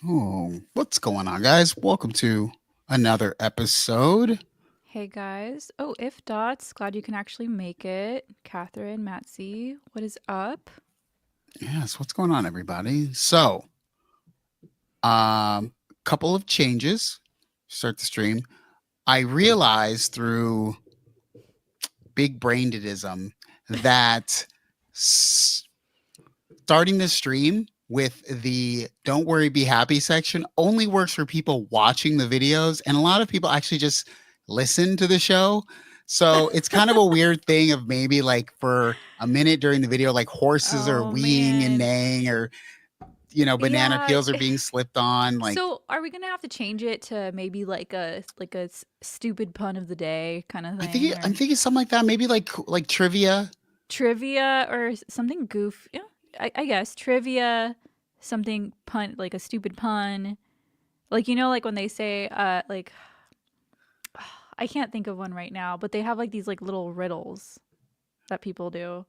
Oh, what's going on, guys? Welcome to another episode. Hey guys. Oh, if dots, glad you can actually make it. Catherine, Matsy, what is up? Yes, what's going on, everybody? So, couple of changes. Start the stream. I realized through big brainedism that starting the stream with the "Don't worry, be happy" section only works for people watching the videos, and a lot of people actually just listen to the show. So it's kind of a weird thing of maybe like for a minute during the video, like horses are Oh weeing and man. neighing, or banana Yeah. peels are being slipped on. Like, So, are we going to have to change it to maybe like a stupid pun of the day kind of thing I'm or thinking something like that. Maybe like trivia. trivia or something goof? Yeah, I guess trivia, something pun like a stupid pun. Like like when they say like I can't think of one right now, but they have like these like little riddles that people do.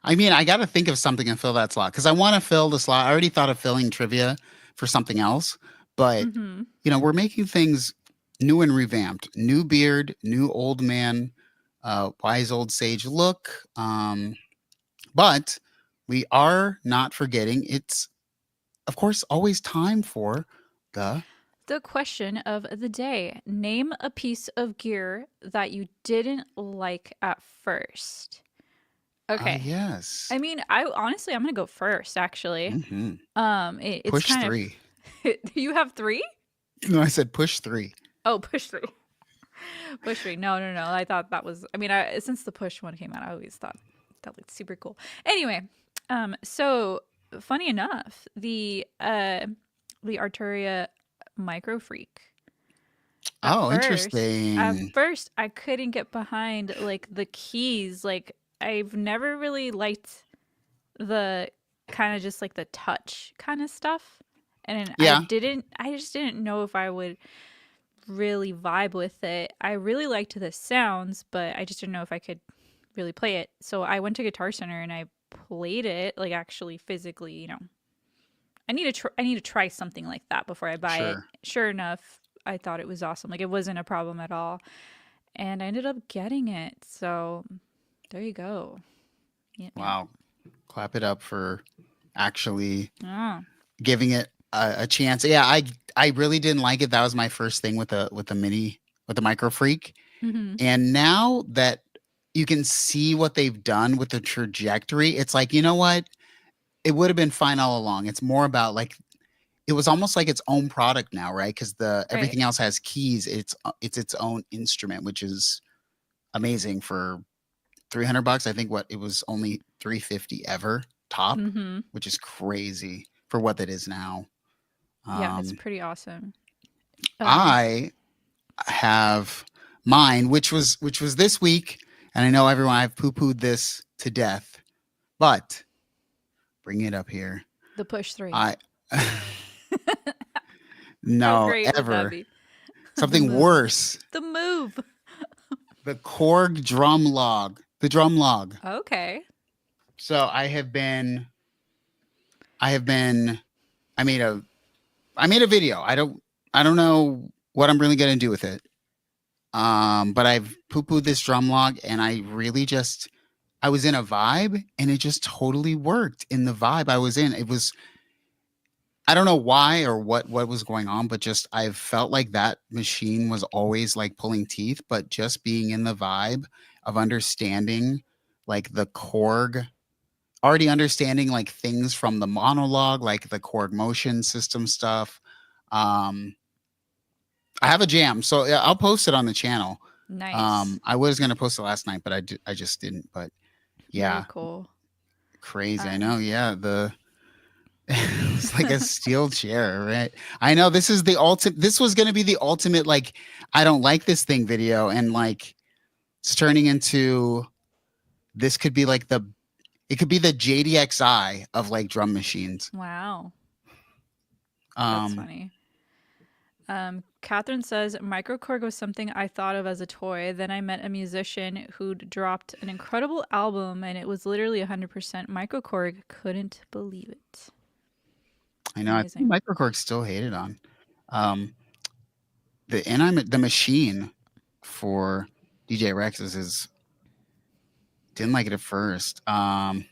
I mean, I got to think of something and fill that slot because I want to fill the slot. I already thought of filling trivia for something else, but Mhm. we're making things new and revamped. New beard, new old man, wise old sage look. But we are not forgetting it's, of course, always time for the. The question of the day. Name a piece of gear that you didn't like at first. Okay. Yes. I mean, I honestly I'm going to go first actually. Hmm. It's Push kind three. of you have 3? No, I said push three. Oh, push 3. Push 3. No, no, no. I thought that was I mean, since the push one came out, I always thought that looked super cool. Anyway, so funny enough, the Arturia Micro Freak at Oh, first at interesting. first I couldn't get behind like the keys. Like I've never really liked the kind of just like the touch kind of stuff, and Yeah, I just didn't know if I would really vibe with it. I really liked the sounds, but I just didn't know if I could really play it. So I went to Guitar Center and I played it, like actually physically. I need to try something like that before I buy it. sure. Sure enough, I thought it was awesome. Like it wasn't a problem at all, and I ended up getting it. So there you go. Yeah, yeah. Wow. Clap it up for actually Oh. giving it a chance. Yeah, I really didn't like it. That was my first thing with the mini with the micro freak. Mm-hmm. And now that you can see what they've done with the trajectory, it's like, you know what? It would have been fine all along. It's more about like it was almost like its own product now, right? Because the Right. everything else has keys. It's its own instrument, which is amazing for 300 bucks. I think what it was only 350 ever top, Mm-hmm. which is crazy for what that is now. Yeah, it's Um, pretty awesome. Um, I have mine, which was this week, and I know everyone I've poo pooed this to death, but bring it up here. the push 3. I How no great would that ever be? The something move. worse. The move. The Korg drum log, the drum log. Okay. So I have been, I made a, I made a video. I don't know what I'm really gonna do with it. But I've poo pooed this drum log, and I really just, I was in a vibe, and it just totally worked in the vibe I was in. It was, I don't know why or what was going on, but just I felt like that machine was always like pulling teeth, but just being in the vibe of understanding like the Korg, already understanding like things from the monologue, like the Korg motion system stuff. Um, I have a jam, so yeah, I'll post it on the channel. Nice. I was gonna post it last night, but I just didn't. But Very yeah, cool. crazy. I know. Um, Yeah, the it's like a steel chair, right? I know this is the ultimate. This was gonna be the ultimate like I don't like this thing video, and like it's turning into this could be like the it could be the JDXI of like drum machines. wow. That's Um, funny. Catherine says microkorg was something I thought of as a toy. Then I met a musician who'd dropped an incredible album, and it was literally 100% microkorg. Couldn't believe it. I know. I think Amazing. microcork's still hated on. Um, the machine for DJ Rex's is didn't like it at first. The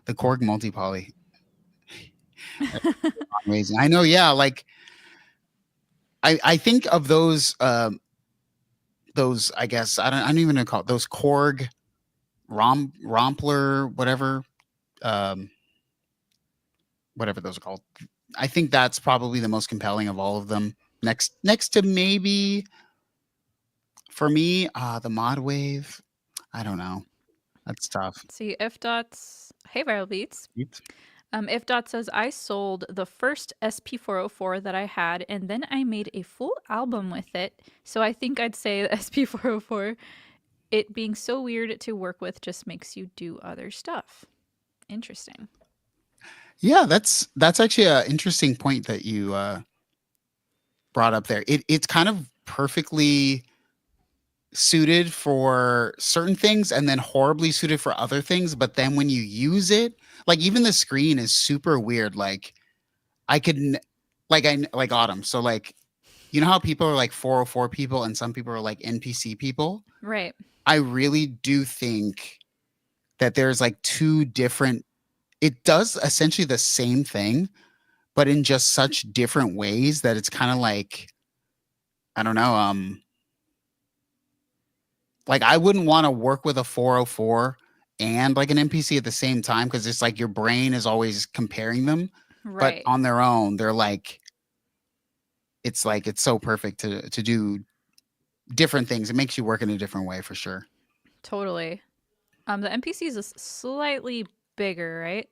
Korg multi-poly, amazing. I know. Yeah, like I think of those I guess I don't even know call it those Korg Rompler um whatever those are called. I think that's probably the most compelling of all of them. Next to maybe for me, the Mod Wave. I don't know. That's tough. See, F dots. Hey, Viral Beats. If Dot says, I sold the first SP404 that I had, and then I made a full album with it. So I think I'd say the SP404, it being so weird to work with just makes you do other stuff. Interesting. Yeah, that's actually an interesting point that you brought up there. It's kind of perfectly suited for certain things and then horribly suited for other things. But then when you use it, like even the screen is super weird. Like I could, like Autumn. So like, you know how people are like 404 people and some people are like NPC people? Right. I really do think that there's like two different, it does essentially the same thing, but in just such different ways that it's kind of like, I don't know, like I wouldn't want to work with a 404 and like an NPC at the same time because it's like your brain is always comparing them, but Right. on their own, they're like it's so perfect to do different things. It makes you work in a different way for sure. Totally. The NPC is slightly bigger, right?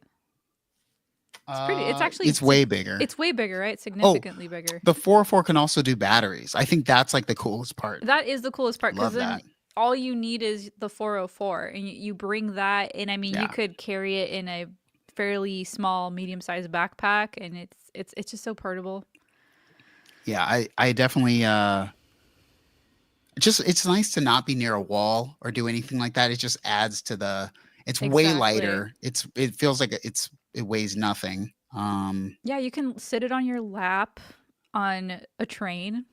It's pretty. It's actually. It's way bigger. It's way bigger, right? Significantly bigger. The 404 can also do batteries. I think that's like the coolest part. That is the coolest part Love because then that. all you need is the 404, and you bring that. And I mean, you could carry it in a fairly small, medium-sized backpack, and it's just so portable. Yeah, I definitely just it's nice to not be near a wall or do anything like that. It just adds to the it's way lighter. It feels like it weighs nothing. Yeah, you can sit it on your lap on a train.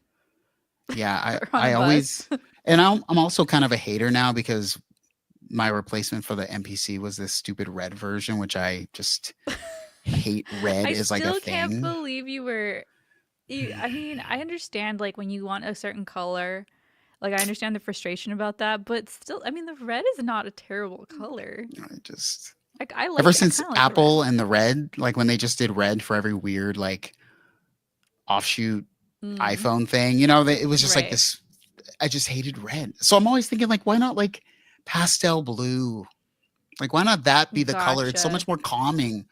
Yeah, or on I a always bus. and I'm also kind of a hater now because my replacement for the NPC was this stupid red version, which I just hate. Red is like a thing. I still can't believe you were. I mean, I understand like when you want a certain color, like I understand the frustration about that, but still, I mean, the red is not a terrible color. I just Like I like ever I since kinda like Apple and the red, like when they just did red for every weird like offshoot iPhone thing, you know, it was just like this. I just hated red, so I'm always thinking like, why not like pastel blue? Like, why not that be the color? It's so much more calming.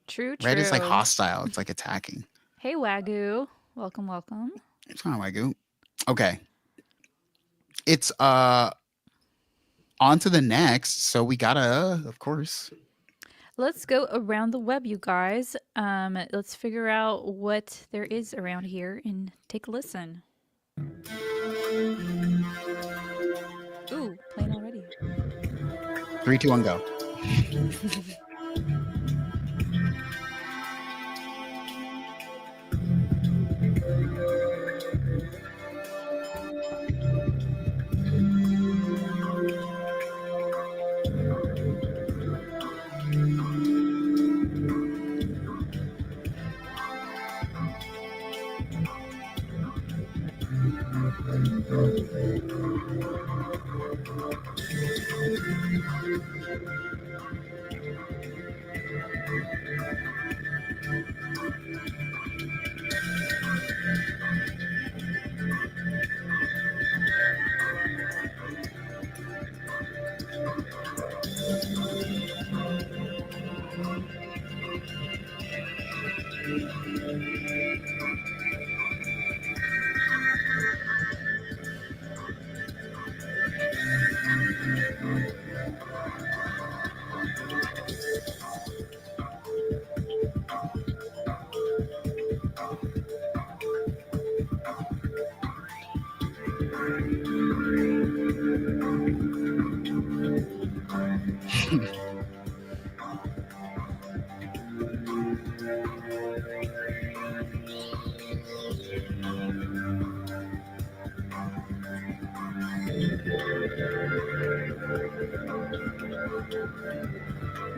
True. Red is like hostile. It's like attacking. Hey, Wagyu. Welcome. It's kind of Wagyu. Okay. It's on to the next. So we gotta, of course. Let's go around the web, you guys. Let's figure out what there is around here and take a listen. Ooh, playing already. 3, 2, 1, go.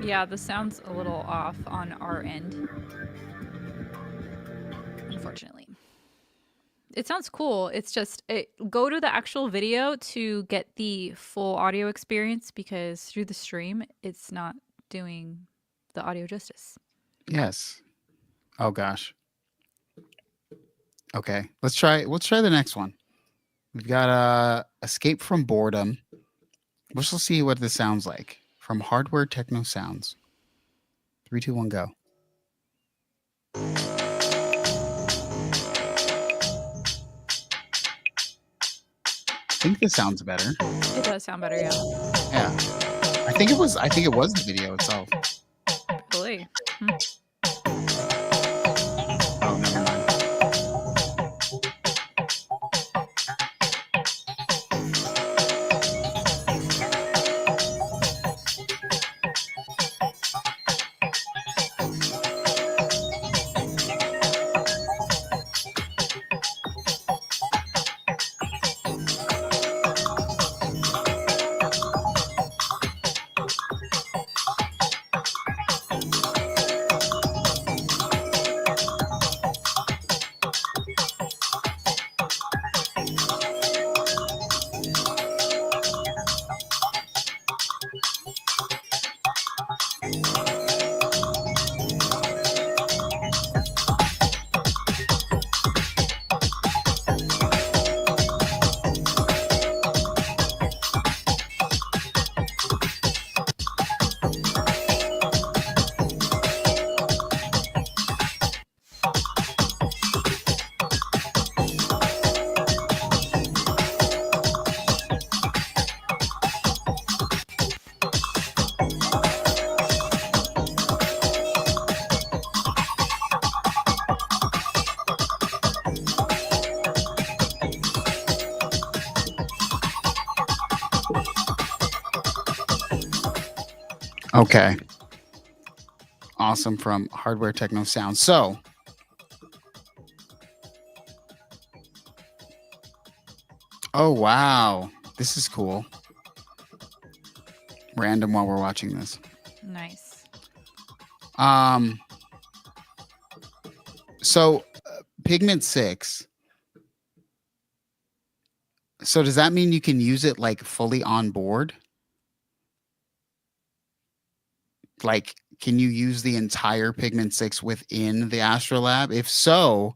Yeah, the sound's a little off on our end, unfortunately. It sounds cool. It's just go to the actual video to get the full audio experience because through the stream, it's not doing the audio justice. Yes. Oh gosh. Okay. Let's try the next one. We've got Escape from Boredom. We'll just see what this sounds like from Hardware Techno Sounds. 3, 2, 1, go. I think this sounds better. It does sound better, yeah. Yeah. I think it was the video itself. Really? Oh, never mind. Okay. Awesome from Hardware Techno Sound. So, oh wow, this is cool. Random while we're watching this. Nice. So Pigment 6. So does that mean you can use it like fully on board? Like, can you use the entire Pigment 6 within the Astrolab? If so,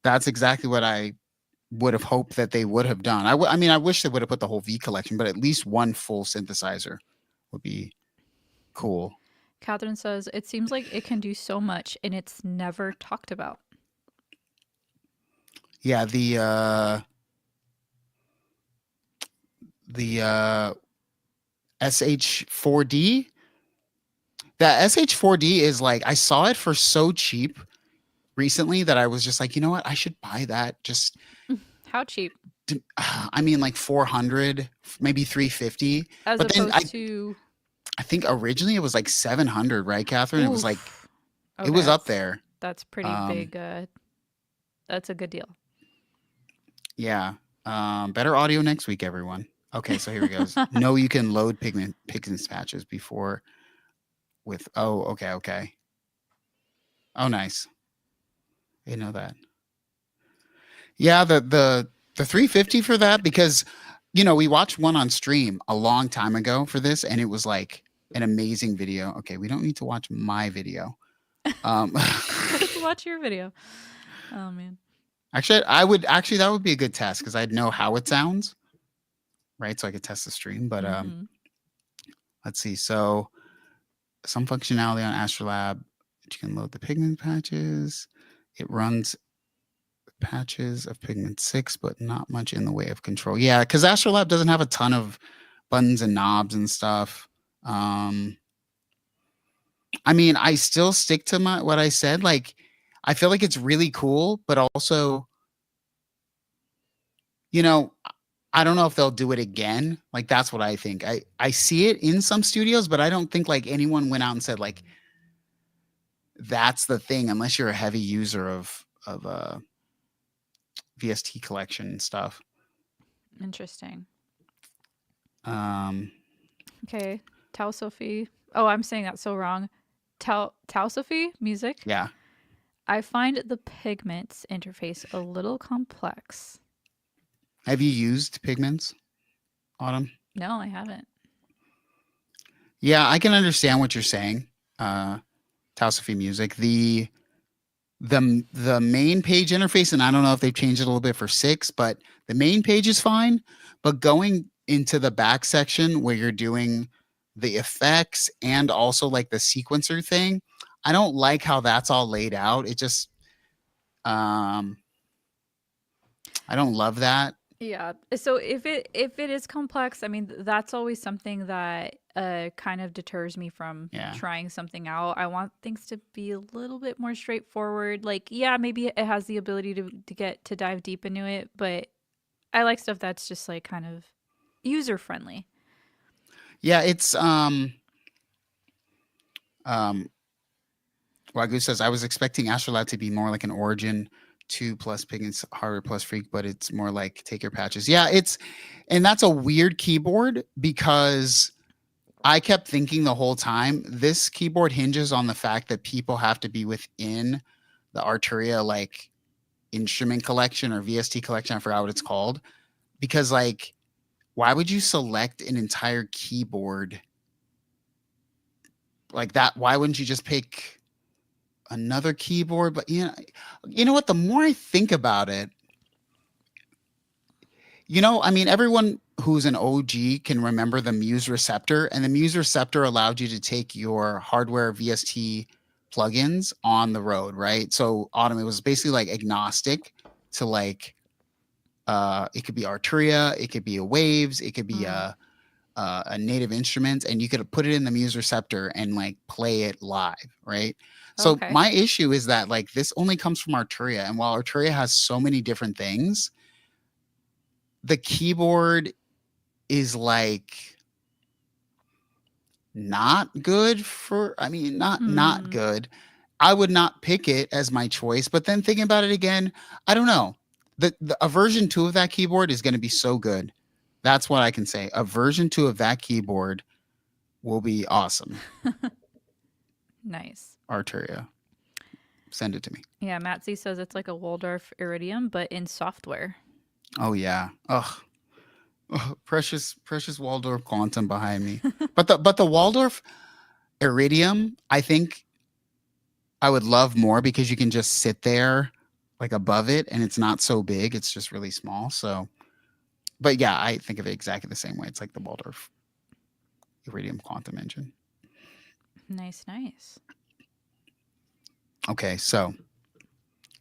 that's exactly what I would have hoped that they would have done. I mean, I wish they would have put the whole V collection, but at least one full synthesizer would be cool. Catherine says, it seems like it can do so much and it's never talked about. Yeah, the SH4D. That SH4D is like, I saw it for so cheap recently that I was just like, you know what? I should buy that. Just How cheap? I mean, like 400, maybe 350. As But then opposed to I think originally it was like 700, right, Catherine? It was like Oof. it was Okay, up there. That's pretty big. That's a good deal. Yeah. Better audio next week, everyone. Okay, so here we go. No, you can load pigment patches before with okay. Oh, nice. I didn't know that. Yeah, the 350 for that, because we watched one on stream a long time ago for this, and it was like an amazing video. Okay, we don't need to watch my video. Let's watch your video. Oh man. Actually, that would be a good test because I'd know how it sounds, right? So I could test the stream. But let's see. So some functionality on Astrolab, you can load the pigment patches. It runs patches of Pigment 6, but not much in the way of control. Yeah, because Astrolab doesn't have a ton of buttons and knobs and stuff. I mean, I still stick to what I said. Like, I feel like it's really cool, but also, I don't know if they'll do it again. Like, that's what I think. I see it in some studios, but I don't think like anyone went out and said like that's the thing, unless you're a heavy user of VST collection and stuff. Interesting. Um. Okay. Tau Sophie. Oh, I'm saying that so wrong. Tau Sophie music. Yeah. I find the pigments interface a little complex. Have you used pigments, Autumn? No, I haven't. Yeah, I can understand what you're saying. Tausophy music. The main page interface, and I don't know if they've changed it a little bit for 6, but the main page is fine. But going into the back section where you're doing the effects and also like the sequencer thing, I don't like how that's all laid out. It just I don't love that. Yeah. So if it is complex, I mean that's always something that kind of deters me from Yeah. trying something out. I want things to be a little bit more straightforward. Like, yeah, maybe it has the ability to get to dive deep into it, but I like stuff that's just like kind of user friendly. Yeah, it's um Wagyu says I was expecting Astrolab to be more like an Origin 2 plus Pigments Hardware plus Freak, but it's more like take your patches. Yeah, and that's a weird keyboard because I kept thinking the whole time this keyboard hinges on the fact that people have to be within the Arturia like instrument collection or VST collection. I forgot what it's called. Because like, why would you select an entire keyboard like that? Why wouldn't you just pick another keyboard? But you know what? The more I think about it, I mean, everyone who's an OG can remember the Muse Receptor, and the Muse Receptor allowed you to take your hardware VST plugins on the road, right? So Autumn, it was basically like agnostic to like, it could be Arturia, it could be a Waves, it could be a native instrument, and you could put it in the Muse Receptor and like play it live, right? So Okay. my issue is that like this only comes from Arturia, and while Arturia has so many different things, the keyboard is like not good for, I mean, not good. I would not pick it as my choice, but then thinking about it again, I don't know. A version 2 of that keyboard is going to be so good. That's what I can say. A version 2 of that keyboard will be awesome. Nice. Arturia. Send it to me. Yeah, Matsy says it's like a Waldorf Iridium, but in software. Oh yeah. Ugh. Precious Waldorf Quantum behind me. but the Waldorf Iridium, I think I would love more because you can just sit there like above it and it's not so big. It's just really small. So, but yeah, I think of it exactly the same way. It's like the Waldorf Iridium Quantum Engine. Nice. Okay, so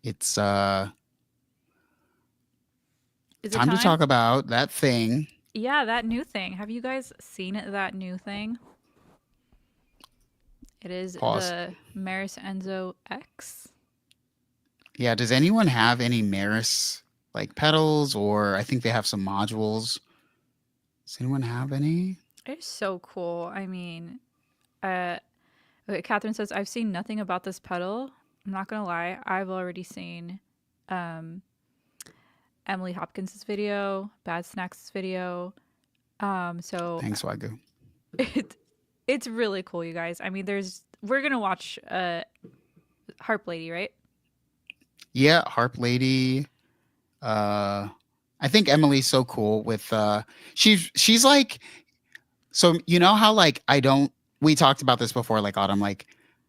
it's Is it time to talk about that thing. Yeah, that new thing. Have you guys seen that new thing? It is the Meris Enzo X. Yeah, does anyone have any Meris like pedals, or I think they have some modules? Does anyone have any? It's so cool. I mean, okay, Catherine says, I've seen nothing about this pedal. I'm not gonna lie, I've already seen Emily Hopkins' video, Bad Snacks' video. So Thanks, Wagyu. It's really cool, you guys. I mean, we're gonna watch Harp Lady, right? Yeah, Harp Lady. I think Emily's so cool with she's like, so you know how like we talked about this before, like Autumn, like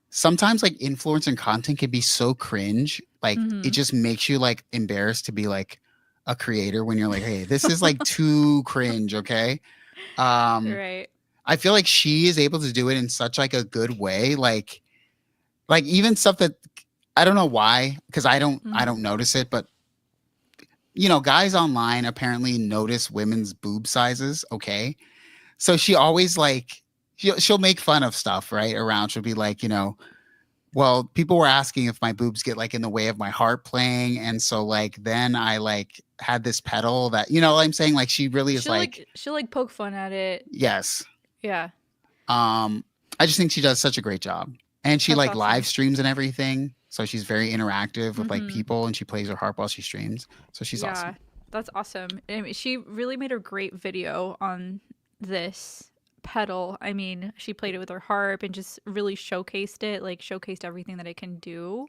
sometimes like influence and content can be so cringe, like it just makes you like embarrassed to be like a creator when you're like, hey, this is like too cringe, okay? Right. I feel like she is able to do it in such like a good way, like even stuff that I don't know why, because I don't notice it, but guys online apparently notice women's boob sizes, okay? So she always like she'll make fun of stuff, right? Around, she'll be like, well, people were asking if my boobs get like in the way of my harp playing, and so like then I like had this pedal that what I'm saying, like she really is she'll like poke fun at it. Yes. Yeah. I just think she does such a great job, and she That's like awesome. live streams and everything, so she's very interactive with like people, and she plays her harp while she streams, so she's awesome. That's awesome. I mean, she really made a great video on this pedal. I mean, she played it with her harp and just really showcased it, like showcased everything that it can do.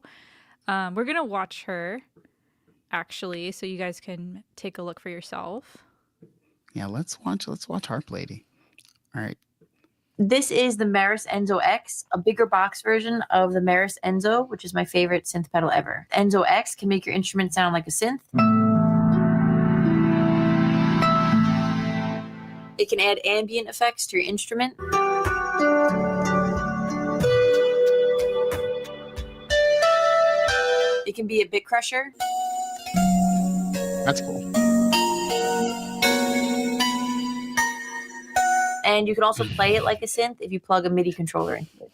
We're gonna watch her actually, so you guys can take a look for yourself. Yeah, let's watch Harp Lady. All right. This is the Meris Enzo X, a bigger box version of the Meris Enzo, which is my favorite synth pedal ever. Enzo X can make your instrument sound like a synth. It can add ambient effects to your instrument. It can be a bit crusher. That's cool. And you can also play it like a synth if you plug a MIDI controller into it.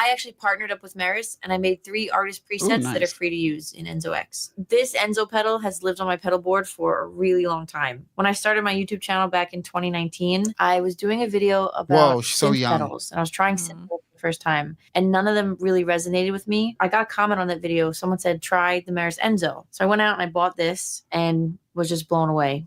I actually partnered up with Meris and I made 3 artist presets that are nice. free to use in Enzo X. This Enzo pedal has lived on my pedal board for a really long time. When I started my YouTube channel back in 2019, I was doing a video about so synth young. pedals, and I was trying synth for the first time, and none of them really resonated with me. I got a comment on that video. Someone said, try the Meris Enzo. So I went out and I bought this and was just blown away.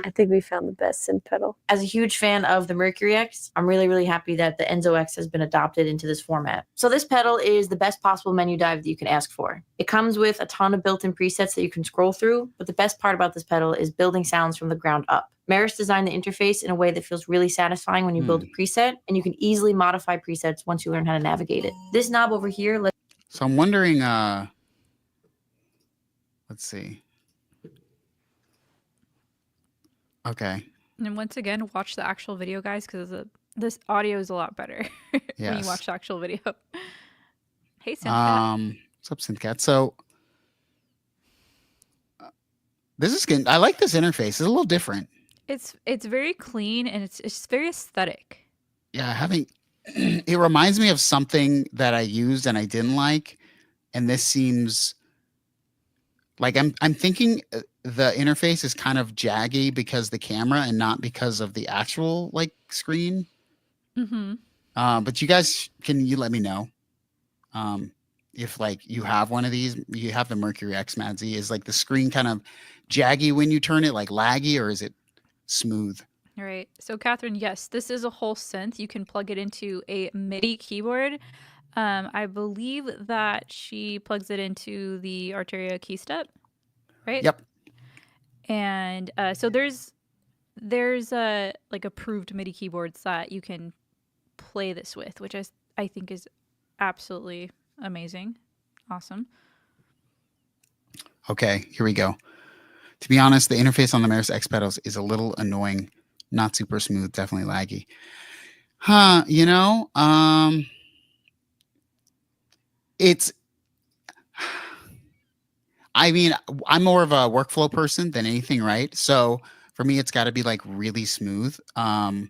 I think we found the best synth pedal. As a huge fan of the Mercury X, I'm really, really happy that the Enzo X has been adopted into this format. So this pedal is the best possible menu dive that you can ask for. It comes with a ton of built-in presets that you can scroll through, but the best part about this pedal is building sounds from the ground up. Meris designed the interface in a way that feels really satisfying when you build a preset, and you can easily modify presets once you learn how to navigate it. This knob over here... So I'm wondering, let's see. Okay. And once again, watch the actual video, guys, because this audio is a lot better when Yes. you watch the actual video. Hey, Synth. What's up, Synthcat? So this is good. I like this interface. It's a little different. It's very clean and it's very aesthetic. Yeah, it reminds me of something that I used and I didn't like, and this seems like I'm thinking the interface is kind of jaggy because the camera and not because of the actual like screen. Mm-hmm. But you guys, can you let me know if like you have one of these? You have the Mercury X, Madsy. Is like the screen kind of jaggy when you turn it, like laggy, or is it smooth? All right. So, Catherine, yes, this is a whole synth. You can plug it into a MIDI keyboard. I believe that she plugs it into the Arteria key step, right? Yep. And so there's like approved MIDI keyboards that you can play this with, which I think is absolutely amazing. Awesome. Okay, here we go. To be honest, the interface on the Meris X pedals is a little annoying, not super smooth, definitely laggy. Huh, you know, it's, I mean, I'm more of a workflow person than anything, right? So for me, it's got to be like really smooth. I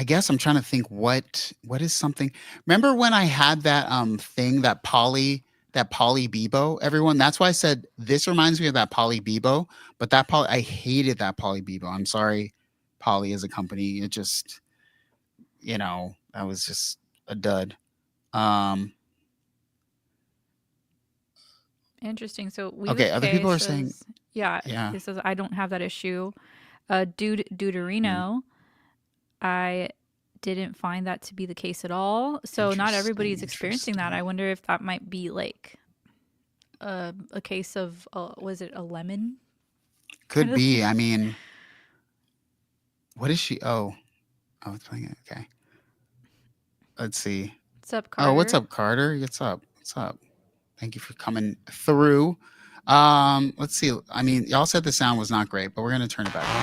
guess I'm trying to think what is something. Remember when I had that thing, that Poly Bebo, everyone? That's why I said this reminds me of that Poly Bebo, but I hated that Poly Bebo. I'm sorry, Poly as a company. It just, you know, that was just a dud. Interesting. So Okay, other people are saying, yeah. yeah. It says I don't have that issue. Deuterino, I didn't find that to be the case at all. So not everybody's experiencing that. I wonder if that might be like a case of was it a lemon? Could be. I mean, what is she? Oh, it's playing it. Okay. Let's see. What's up, Carter? Oh, what's up, Carter? What's up? What's up? Thank you for coming through. Let's see. I mean, y'all said the sound was not great, but we're gonna turn it back on.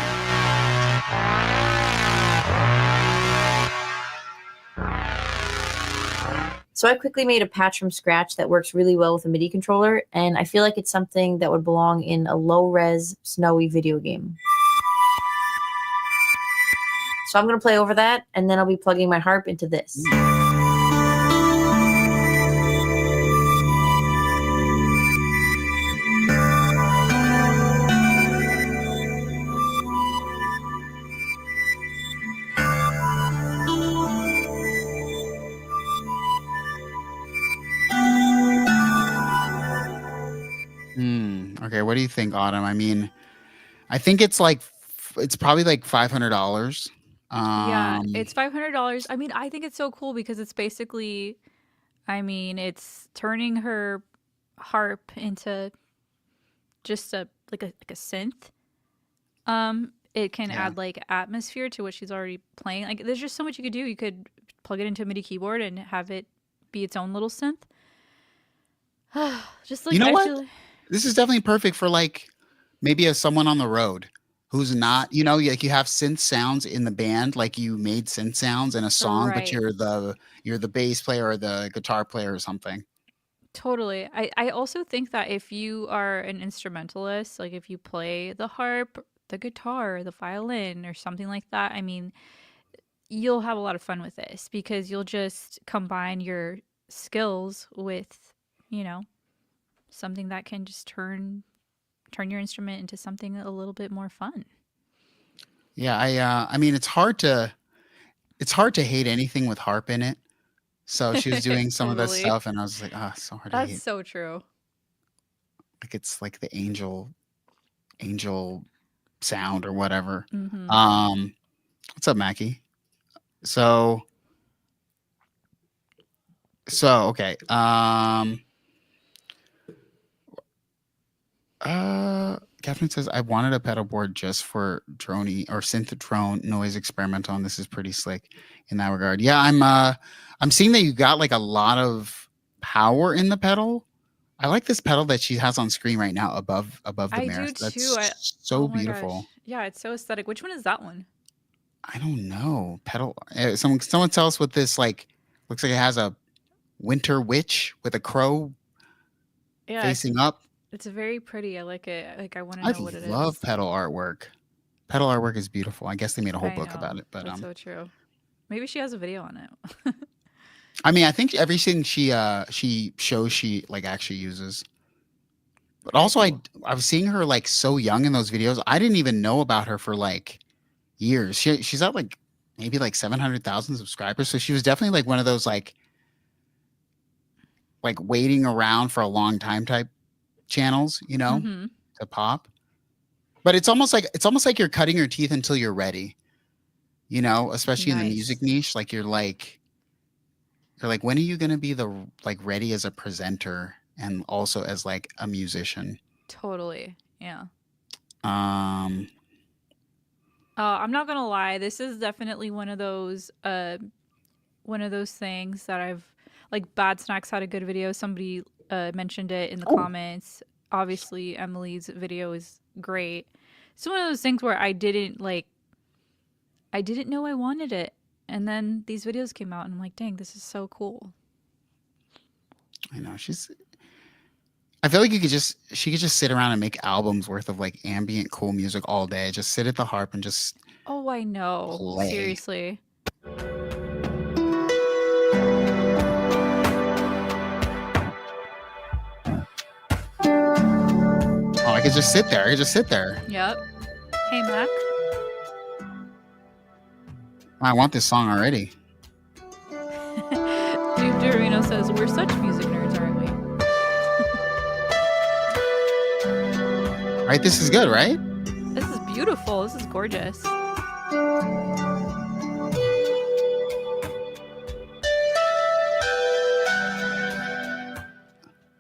So I quickly made a patch from scratch that works really well with a MIDI controller, and I feel like it's something that would belong in a low-res, snowy video game. So I'm going to play over that, and then I'll be plugging my harp into this. What do you think, Autumn? I mean, I think it's like it's probably like $500. Yeah, Um, it's $500. I mean, I think it's so cool because it's basically, I mean, it's turning her harp into just a synth. It can yeah. add like atmosphere to what she's already playing. Like, there's just so much you could do. You could plug it into a MIDI keyboard and have it be its own little synth. Just You like know what? actually, This is definitely perfect for like maybe as someone on the road who's not, like you have synth sounds in the band, like you made synth sounds in a song, but right. you're the bass player or the guitar player or something. Totally. I also think that if you are an instrumentalist, like if you play the harp, the guitar, the violin, or something like that, I mean, you'll have a lot of fun with this because you'll just combine your skills with, you know, something that can just turn your instrument into something a little bit more fun. Yeah, I mean it's hard to hate anything with harp in it. So she was doing some of that Totally. stuff and I was like, ah, it's so hard to That's hate. so true. Like it's like the angel sound or whatever. Mm-hmm. What's up, Mackie? So okay. Catherine says I wanted a pedal board just for droney or synth drone noise experimental, and this is pretty slick in that regard. Yeah, I'm seeing that you got like a lot of power in the pedal. I like this pedal that she has on screen right now above the I Meris. do too. That's so Oh my beautiful. gosh. Yeah, it's so aesthetic. Which one is that one? I don't know. Pedal. Someone tell us what this like looks like. It has a winter witch with a crow Yeah, facing up. it's very pretty. I like it. Like I want to I know what it love is. pedal artwork. Pedal artwork is beautiful. I guess they made a whole I book about know. it, but That's so true. Maybe she has a video on it. I mean, I think everything she shows she like actually uses. But Very also, cool. I was seeing her like so young in those videos. I didn't even know about her for like years. She's at like maybe like 700,000 subscribers. So she was definitely like one of those like waiting around for a long time type channels, Mm-hmm. to pop. But it's almost like you're cutting your teeth until you're ready, especially in the music Nice. niche. Like you're like, when are you going to be ready as a presenter and also as like a musician? Totally. Yeah. Um, I'm not gonna lie. This is definitely one of those things that I've like. Bad Snacks had a good video. Somebody mentioned it in the comments. Obviously, Emily's video is great. It's one of those things where I didn't know I wanted it, and then these videos came out, and I'm like, dang, this is so cool. I know I feel like she could just sit around and make albums worth of like ambient cool music all day. Just sit at the harp and just Oh, I know. play. Seriously. Oh, I could just sit there. Yep. Hey, Mac. I want this song already. Dude Dorino says, we're such music nerds, aren't we? Right? This is good, right? This is beautiful. This is gorgeous.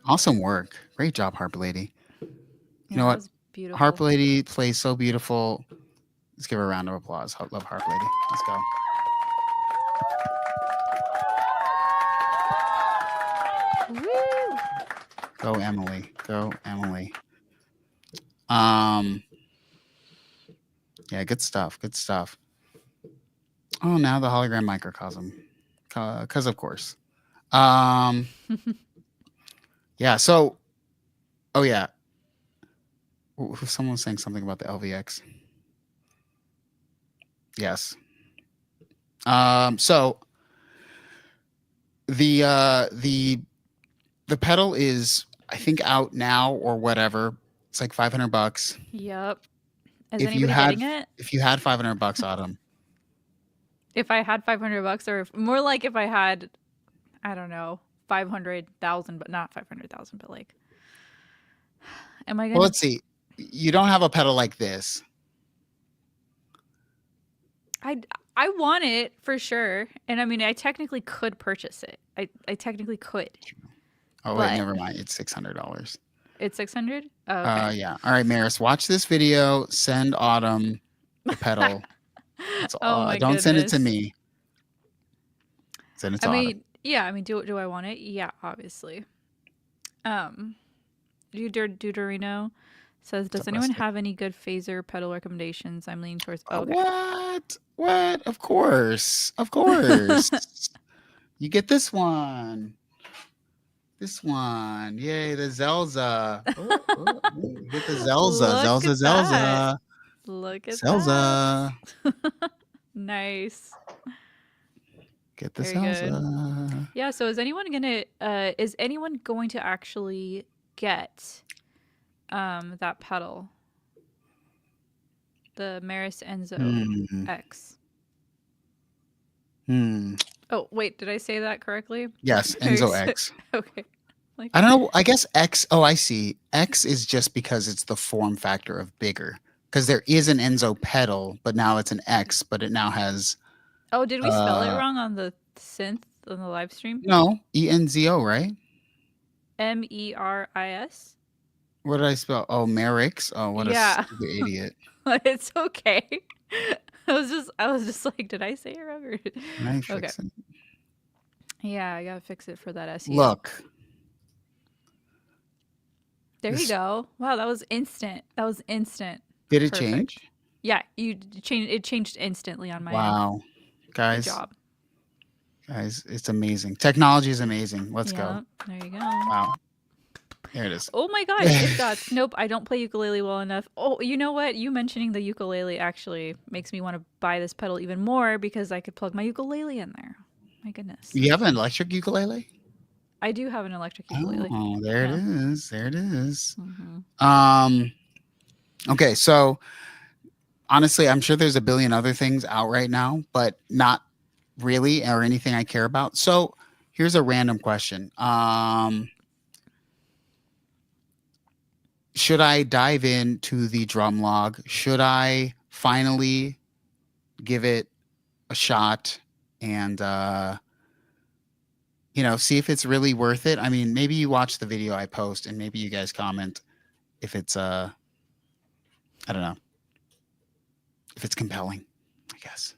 Awesome work. Great job, Harp Lady. You know that what? was beautiful. Harp Lady plays so beautiful. Let's give her a round of applause. Love Harp Lady. Let's go. Woo! Go Emily. Go Emily. Yeah, good stuff. Good stuff. Oh, now the hologram microcosm. Because of course. Yeah, so oh yeah. Someone was saying something about the LVX. Yes. So the pedal is I think out now or whatever. It's like $500. Yep. Is If you anybody had getting it? if you had $500, Autumn. If I had $500, or more like if I had, I don't know, 500,000, but not 500,000, but like Am I Well, gonna? let's see. You don't have a pedal like this. I want it for sure, and I mean, I technically could purchase it. I technically could, Oh wait, but never mind. It's $600. it's 600. Oh, okay. Yeah. All right, Maris, watch this video. Send Autumn the pedal. That's Oh my don't send it to goodness. me. Send it to I Autumn. mean, yeah. I mean, do I want it? Yeah, obviously. Deuterino says, What's "Does up, anyone Rustic? have any good phaser pedal recommendations? I'm leaning towards." Oh, okay. What? What? Of course. Of course. You get this one. This one. Yay, the Zelza. You get the Zelza. Look Zelza, at that. Zelza. Look at Zelza. that. Nice. Get the Very good. Zelza. Yeah, so is anyone going to actually get that pedal? The Meris Enzo Hmm. X. Hmm. Oh, wait, did I say that correctly? Yes, Enzo X. Okay. Like, I don't know. I guess X. Oh, I see. X is just because it's the form factor of bigger. Because there is an Enzo pedal, but now it's an X, but it now has oh, did we spell it wrong on the synth on the live stream? no ENZO, right? MERIS? What did I spell? Oh, Merix. Oh, what Yeah. a stupid idiot. It's okay. I was just like, did I say it wrong? Or... Can I fix it? Yeah, I gotta fix it for that SE. Look. There you go. Wow, that was instant. Did it Perfect. change? Yeah, it changed instantly on my end. Wow. Good Guys, job. guys, it's amazing. Technology is amazing. Let's go. There you go. Wow. There it is. Oh my god, it dots. Nope, I don't play ukulele well enough. Oh, you know what? You mentioning the ukulele actually makes me want to buy this pedal even more because I could plug my ukulele in there. My goodness. You have an electric ukulele? I do have an electric ukulele. Oh, there it Yeah. is. There it is. Mm-hmm. Okay, so honestly, I'm sure there's a billion other things out right now, but not really or anything I care about. So here's a random question. Should I dive into the drum log? Should I finally give it a shot and see if it's really worth it? I mean, maybe you watch the video I post and maybe you guys comment if it's I don't know, if it's compelling, I guess.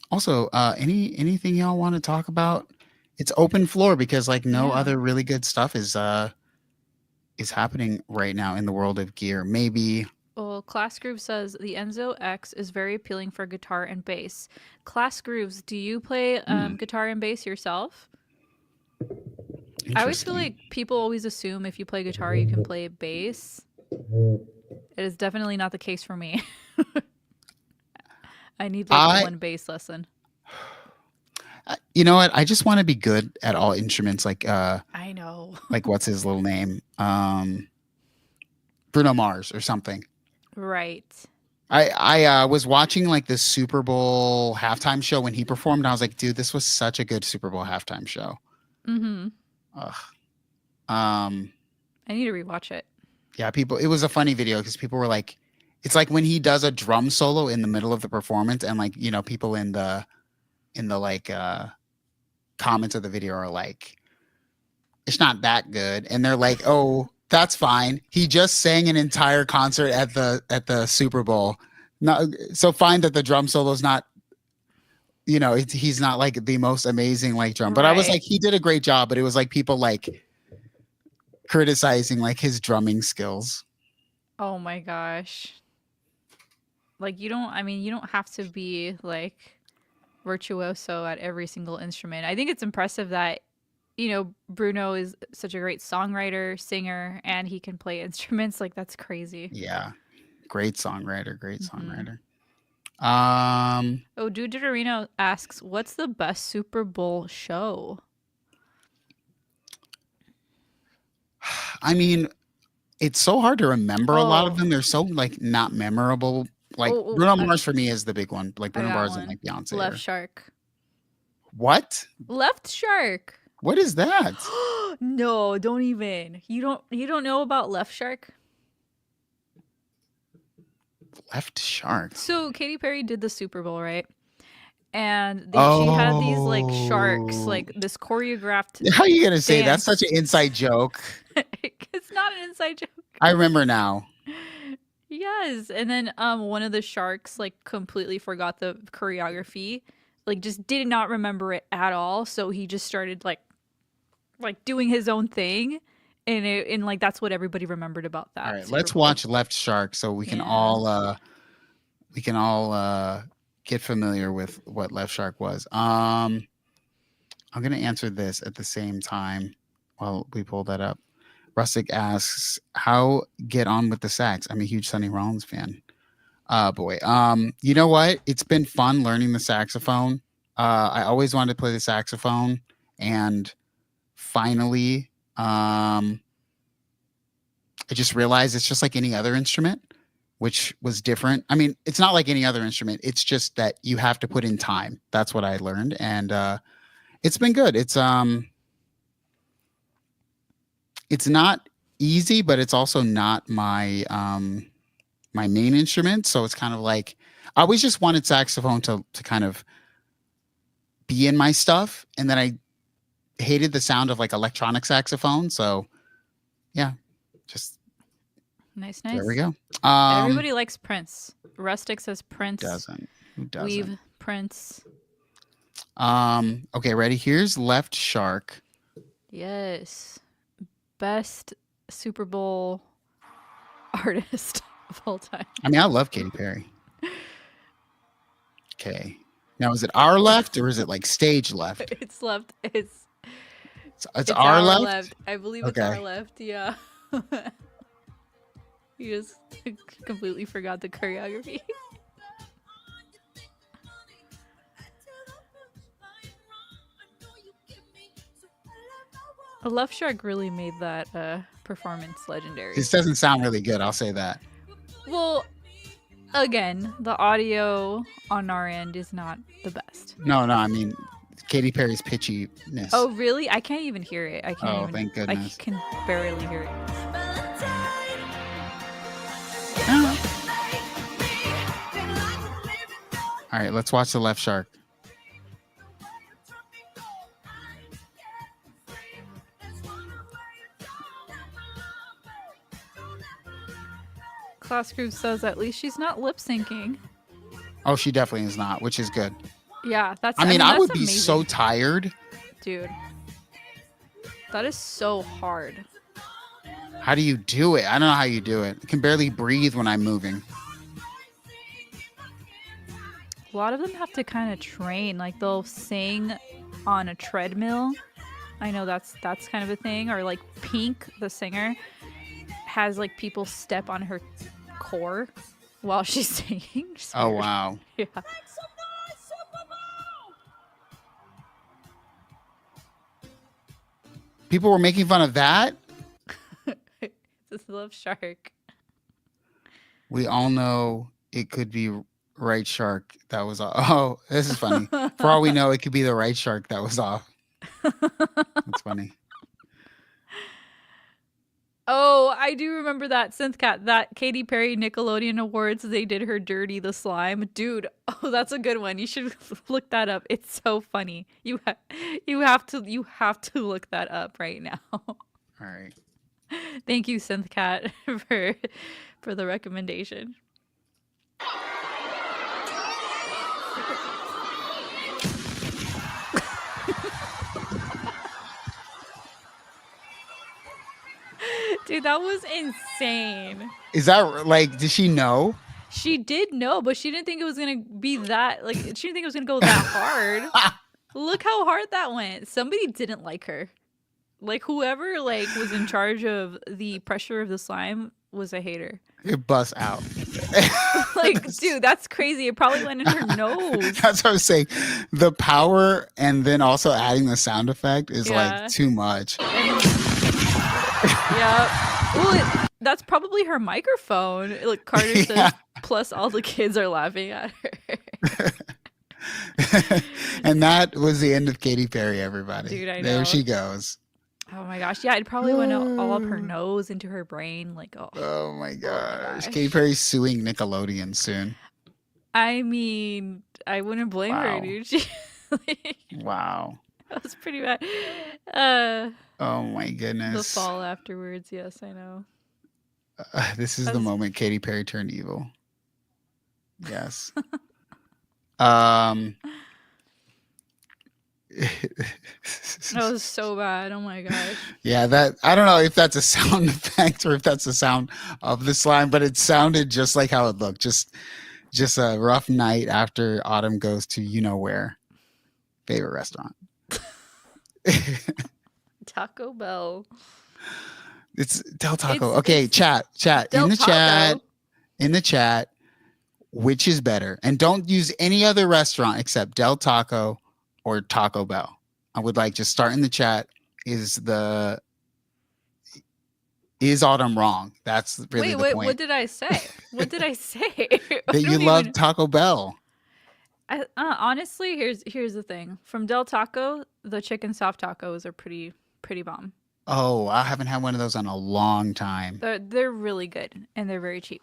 Also, anything y'all want to talk about? It's open floor because like no other really good stuff is happening right now in the world of gear. Maybe. Well, Class Groove says the Enzo X is very appealing for guitar and bass. Class Grooves, do you play guitar and bass yourself? I always feel like people always assume if you play guitar, you can play bass. It is definitely not the case for me. I need like one bass lesson. You know what? I just want to be good at all instruments. Like I know. Like what's his little name? Bruno Mars or something. Right. I was watching like the Super Bowl halftime show when he performed. And I was like, dude, this was such a good Super Bowl halftime show. Mm-hmm. I need to rewatch it. Yeah, it was a funny video because people were like, it's like when he does a drum solo in the middle of the performance, and like, people in the like comments of the video are like, it's not that good. And they're like, oh, that's fine. He just sang an entire concert at the Super Bowl. So fine that the drum solo is not, he's not like the most amazing like drum. But I was like, he did a great job. But it was like people like criticizing like his drumming skills. Oh my gosh. Like you don't have to be like virtuoso at every single instrument. I think it's impressive that Bruno is such a great songwriter, singer, and he can play instruments. Like that's crazy. Yeah. Great songwriter. Oh, Dude Dorino asks, what's the best Super Bowl show? I mean, it's so hard to remember a lot of them. They're so like not memorable. Like Bruno Mars for me is the big one. Like Bruno Mars and like Beyonce. Left Shark. What? Left Shark. What is that? No, don't even. You don't know about Left Shark? Left Shark. So Katy Perry did the Super Bowl, right? And she had these like sharks, like this choreographed. How are you gonna say that's dance. such an inside joke? It's not an inside joke. I remember now. Yes, and then one of the sharks like completely forgot the choreography, like just did not remember it at all. So he just started like doing his own thing, and like that's what everybody remembered about that. All right, Super let's Bowl. watch Left Shark so we can all get familiar with what Left Shark was. I'm gonna answer this at the same time while we pull that up. Rustic asks, "How get on with the sax?" I'm a huge Sonny Rollins fan. Boy, you know what? It's been fun learning the saxophone. I always wanted to play the saxophone, and finally, I just realized it's just like any other instrument, which was different. I mean, it's not like any other instrument. It's just that you have to put in time. That's what I learned, and it's been good. It's not easy, but it's also not my my main instrument. So it's kind of like I always just wanted saxophone to kind of be in my stuff, and then I hated the sound of like electronic saxophone. So yeah, just Nice. there we go. Everybody likes Prince. Rustic says Prince. Who doesn't? Weave Prince. Okay, ready? Here's Left Shark. Yes. Best Super Bowl artist of all time. I mean, I love Katy Perry. Okay. Now, is it our left or is it like stage left? It's left. It's our left? I believe it's our left. Yeah. You just completely forgot the choreography. A Left Shark really made that performance legendary. This doesn't sound really good. I'll say that. Well, again, the audio on our end is not the best. No. I mean, Katy Perry's pitchiness. Oh, really? I can't even hear it. I can't even. Thank goodness. I can barely hear it. All right, let's watch the Left Shark. Class Group says at least she's not lip syncing. Oh, she definitely is not, which is good. Yeah, that's. I mean, I that's would be amazing. so tired. Dude, that is so hard. How do you do it? I don't know how you do it. I can barely breathe when I'm moving. A lot of them have to kind of train. Like they'll sing on a treadmill. I know that's kind of a thing. Or like Pink, the singer, has like people step on her core while she's singing. Oh, wow. Yeah. People were making fun of that? It's a Love Shark. We all know it could be right shark that was off. Oh, this is funny. For all we know, it could be the right shark that was off. That's funny. Oh, I do remember that Synth Cat, that Katy Perry Nickelodeon Awards. They did her Dirty the Slime, dude. Oh, that's a good one. You should look that up. It's so funny. You have to look that up right now. All right. Thank you, Synth Cat, for the recommendation. Dude, that was insane. Is that like, did she know? She did know, but she didn't think it was gonna be that, like, she didn't think it was gonna go that hard. Look how hard that went. Somebody didn't like her. Like, whoever, like, was in charge of the pressure of the slime was a hater. It busts out. Like, dude, that's crazy. It probably went in her nose. That's what I was saying. The power and then also adding the sound effect is like too much. Yeah. Well, that's probably her microphone. Like Carter says, plus all the kids are laughing at her. And that was the end of Katy Perry, everybody. Dude, I know. There she goes. Oh my gosh. Yeah, it probably went all up her nose, into her brain. Like, Oh my gosh. gosh. Katy Perry's suing Nickelodeon soon. I mean, I wouldn't blame her, Wow. dude. She, like, Wow. that was pretty bad. Oh my The goodness. fall afterwards. Yes, I know. This is the That's- moment Katy Perry turned evil. Yes. Um. That was so bad. Oh my gosh. Yeah, that I don't know if that's a sound effect or if that's the sound of the slime, but it sounded just like how it looked. Just a rough night after Autumn goes to you know where. Favorite restaurant. Taco Bell. It's Del Taco. It's- Okay, it's chat Del in the Taco. chat. Which is better? And don't use any other restaurant except Del Taco or Taco Bell. I would like just start in the chat. Is Autumn wrong? That's really the Wait, point. what did I say? What did I say? That you love Taco Bell. Honestly, here's the thing. From Del Taco, the chicken soft tacos are pretty bomb. Oh, I haven't had one of those in a long time. They're really good and they're very cheap.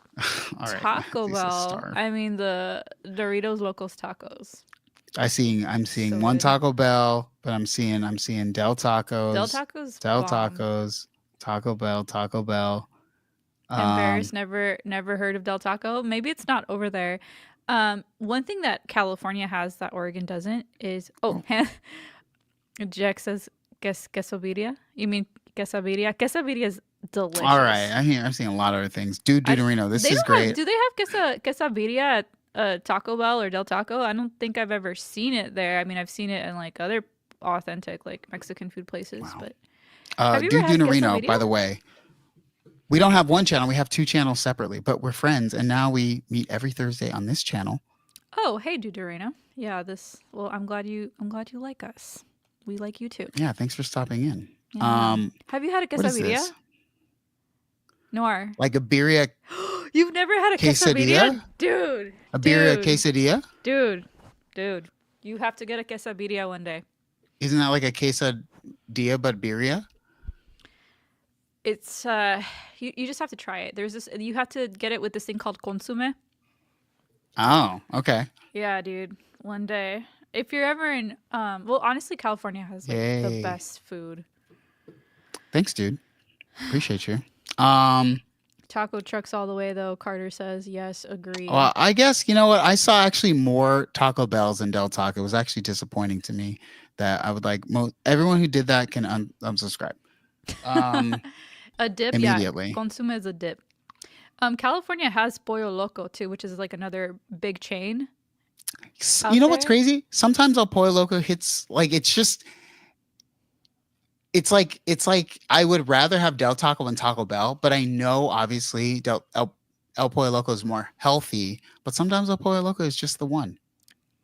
All right. Taco Jesus, Bell. starve. I mean the Doritos Locos tacos. I'm seeing So one good. Taco Bell, but I'm seeing Del Tacos. Del Tacos. Del bomb. Tacos. Taco Bell. And Paris never heard of Del Taco. Maybe it's not over there. One thing that California has that Oregon doesn't is Jack says quesadilla. You mean quesadilla? Quesadilla is delicious. All right, I'm seeing a lot of other things. Dude, Duderino, this They is don't great. have- do they have quesadilla at Taco Bell or Del Taco? I don't think I've ever seen it there. I mean, I've seen it in like other authentic like Mexican food places, Wow. but have you Dude, ever had Duderino, by quesadilla? the way, we don't have one channel. We have two channels separately, but we're friends, and now we meet every Thursday on this channel. Oh, hey, Duderino. Yeah, Well, I'm glad you like us. We like you too. Yeah, thanks for stopping in. Yeah. Have you had a What is quesadilla? this? Noir. Like a birria You've never had a Quesadilla? Dude. A birria Dude. quesadilla? Dude. You have to get a quesadilla one day. Isn't that like a quesadilla but birria? It's you just have to try it. There's this you have to get it with this thing called consume. Oh, okay. Yeah, dude. One day. If you're ever in well, honestly California has like Yay. the best food. Thanks, dude. Appreciate you. Taco trucks all the way though, Carter says. Yes, agree. Well, I guess you know what? I saw actually more Taco Bells than Del Taco. It was actually disappointing to me that I would like everyone who did that can unsubscribe. A dip, immediately. yeah. Consume is a dip. California has Pollo Loco too, which is like another big chain. out You know what's there. crazy? Sometimes El Pollo Loco hits like it's like I would rather have Del Taco than Taco Bell, but I know obviously El Pollo Loco is more healthy, but sometimes El Pollo Loco is just the one.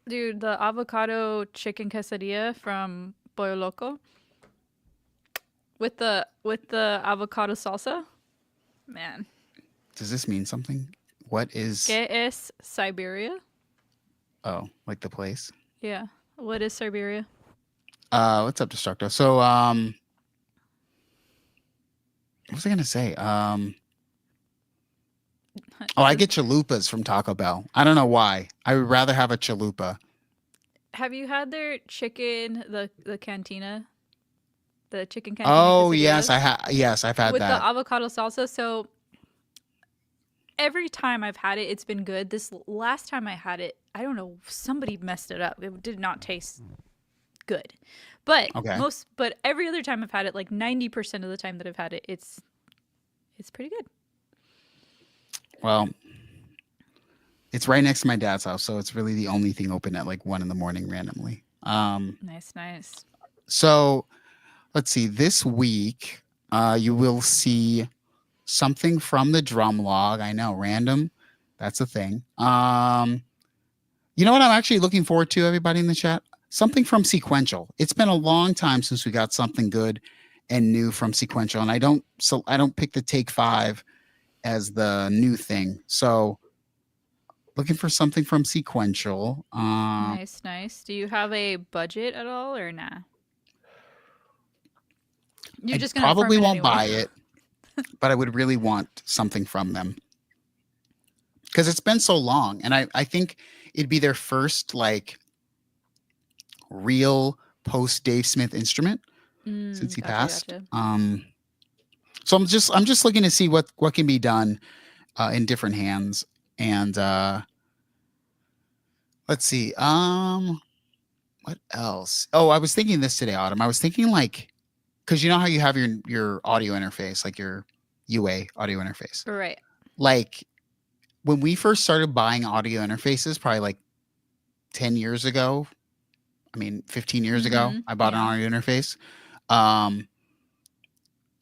Dude, the avocado chicken quesadilla from Pollo Loco with the avocado salsa. Man, Does this mean something? What is ¿Qué es Siberia? like the place? Yeah. What is Siberia? What's up, Destructo? So what was I gonna say? I get chalupas from Taco Bell. I don't know why. I would rather have a chalupa. Have you had their chicken, the cantina? The chicken cantina. Oh yes, quesadillas? Yes, I've had With that. the avocado salsa. So every time I've had it, it's been good. This last time I had it, I don't know, somebody messed it up. It did not taste good. But Okay. but every other time I've had it, like 90% of the time that I've had it, it's pretty good. Well, it's right next to my dad's house, so it's really the only thing open at like 1 a.m. randomly. Nice. So let's see. This week, you will see something from the drum log. I know, random. That's a thing. You know what I'm actually looking forward to, everybody in the chat? Something from Sequential. It's been a long time since we got something good and new from Sequential, and I don't pick the Take 5 as the new thing. So looking for something from Sequential. Nice. Do you have a budget at all or nah? You're I just gonna affirm probably it won't anyway. buy it, but I would really want something from them because it's been so long, and I think it'd be their first like real post Dave Smith instrument since he passed. Gotcha. So I'm just looking to see what can be done in different hands, and let's see. What else? Oh, I was thinking this today, Autumn. I was thinking like, because you know how you have your audio interface, like your UA audio interface. Right. Like when we first started buying audio interfaces, probably like 10 years ago. I mean, 15 years ago, Mhm, I bought an yeah. audio interface. Um,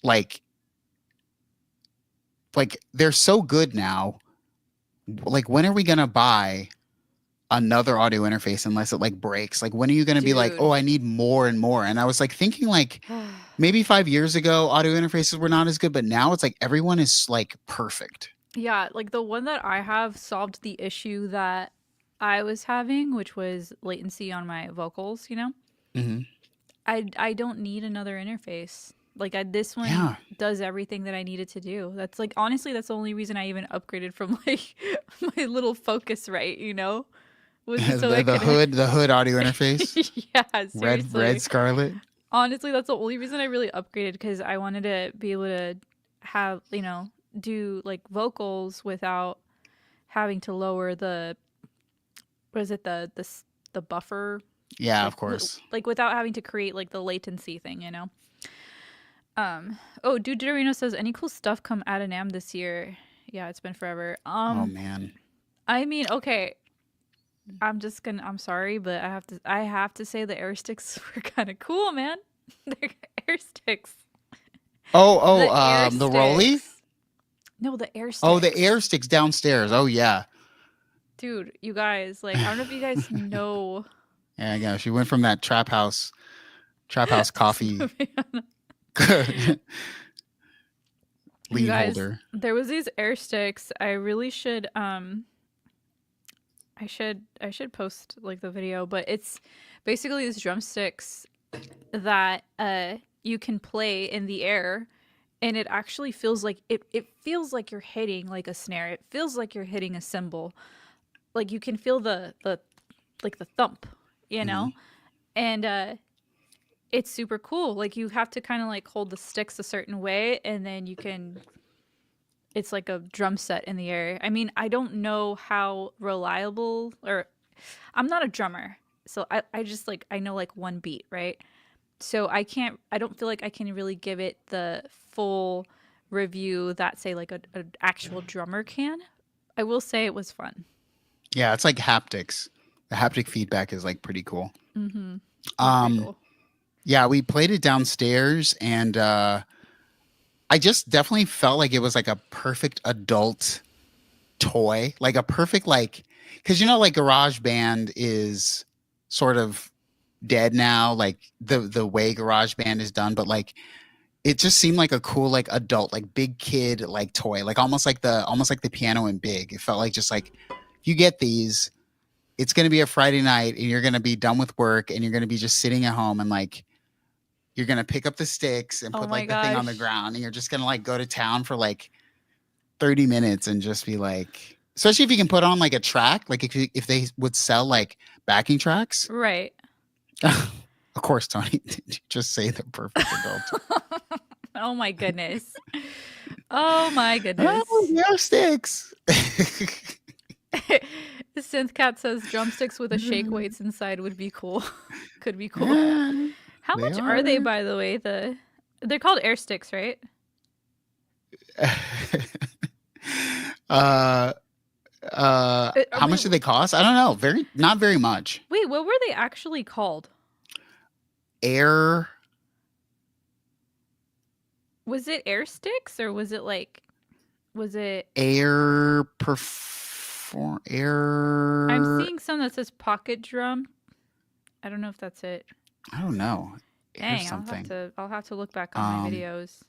like they're so good now. Like, when are we gonna buy another audio interface unless it like breaks? Like, when are you gonna be like, Dude. oh, I need more and more? And I was like thinking like maybe 5 years ago audio interfaces were not as good, but now it's like everyone is like perfect. Yeah, like the one that I have solved the issue that I was having, which was latency on my vocals, you know? Mm-hmm. I don't need another interface. Like this one Yeah. does everything that I needed to do. That's like honestly that's the only reason I even upgraded from like my little Focusrite, you know? Was just so I the could hood audio interface. Yeah, seriously. Red Scarlet. Honestly, that's the only reason I really upgraded because I wanted to be able to have, you know, do like vocals without having to lower the what is it the buffer, Yeah, like of course. like without having to create like the latency thing, you know. Oh, Dude Dorino says any cool stuff come out of NAMM this year? Yeah, it's been forever. Oh man. I mean, okay. I'm sorry, but I have to say the air sticks were kind of cool, man. They're air sticks. The Rolly? No, the air sticks. Oh, the air sticks downstairs. Oh yeah. Dude, you guys, like I don't know if you guys know. Yeah, yeah. She went from that trap house coffee You lead guys, holder. there was these air sticks. I really should I should post like the video, but it's basically these drumsticks that you can play in the air, and it actually feels like it feels like you're hitting like a snare. It feels like you're hitting a cymbal. Like you can feel the like the thump, you know? And it's super cool. Like you have to kind of like hold the sticks a certain way, and then you can it's like a drum set in the air. I mean, I don't know how reliable, or I'm not a drummer, so I just like I know like one beat, right? So I don't feel like I can really give it the full review that say like an actual drummer can. I will say it was fun. Yeah, it's like haptics. The haptic feedback is like pretty cool. Mm-hmm. Pretty cool. Yeah, we played it downstairs, and I just definitely felt like it was like a perfect adult toy, like a perfect like, because you know, like GarageBand is sort of dead now, like the way GarageBand is done, but like it just seemed like a cool like adult, like big kid like toy, like almost like the piano in Big. It felt like just like if you get these, it's gonna be a Friday night, and you're gonna be done with work, and you're gonna be just sitting at home, and like you're gonna pick up the sticks and put like the thing on the ground, and you're just gonna like go to town for like 30 minutes and just be like, especially if you can put on like a track, like if they would sell like backing tracks. Right. Of course, Tony, did you just say the perfect adult? Oh my goodness. Oh my goodness. Oh, yeah, sticks. The Synth Cat says drumsticks with a shake weights inside would be cool. Could be cool. Yeah, How much are they, by the way? They're called air sticks, right? How much do they cost? I don't know. Not very much. Wait, what were they actually called? Air. Was it air sticks, or was it air? I'm seeing some that says pocket drum. I don't know if that's it. I don't know. Dang, I'll have to look back on my videos.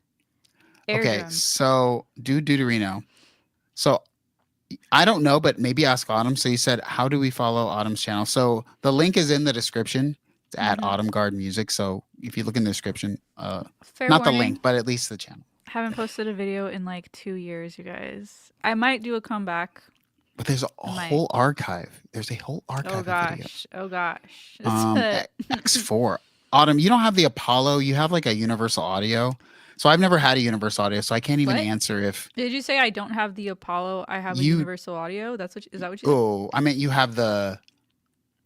Air okay, drums. so Deuterino. So I don't know, but maybe ask Autumn. So you said, how do we follow Autumn's channel? So the link is in the description. It's at Autumn Gard Music. So if you look in the description, Fair not the warning, link, but at least the channel. haven't posted a video in like 2 years, you guys. I might do a comeback. But there's a might. whole archive. There's a whole archive Oh of videos. gosh. Oh gosh. X4. Autumn, you don't have the Apollo. You have like a Universal Audio. So I've never had a Universal Audio, so I can't even What? answer if. Did you say I don't have the Apollo? I have a Universal Audio. Is that what you said? Oh, I meant you have the.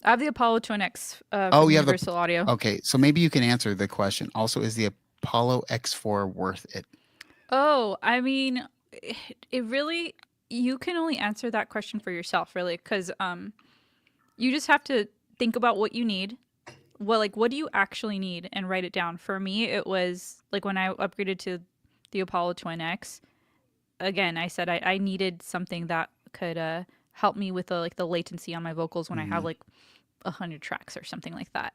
I have the Apollo Twin X. You have Universal Audio. Okay, so maybe you can answer the question. Also, is the Apollo X4 worth it? Oh, I mean, it really. You can only answer that question for yourself, really, because you just have to think about what you need. What do you actually need, and write it down. For me, it was like when I upgraded to the Apollo Twin X. Again, I said I needed something that could help me with the latency on my vocals when I have like 100 tracks or something like that.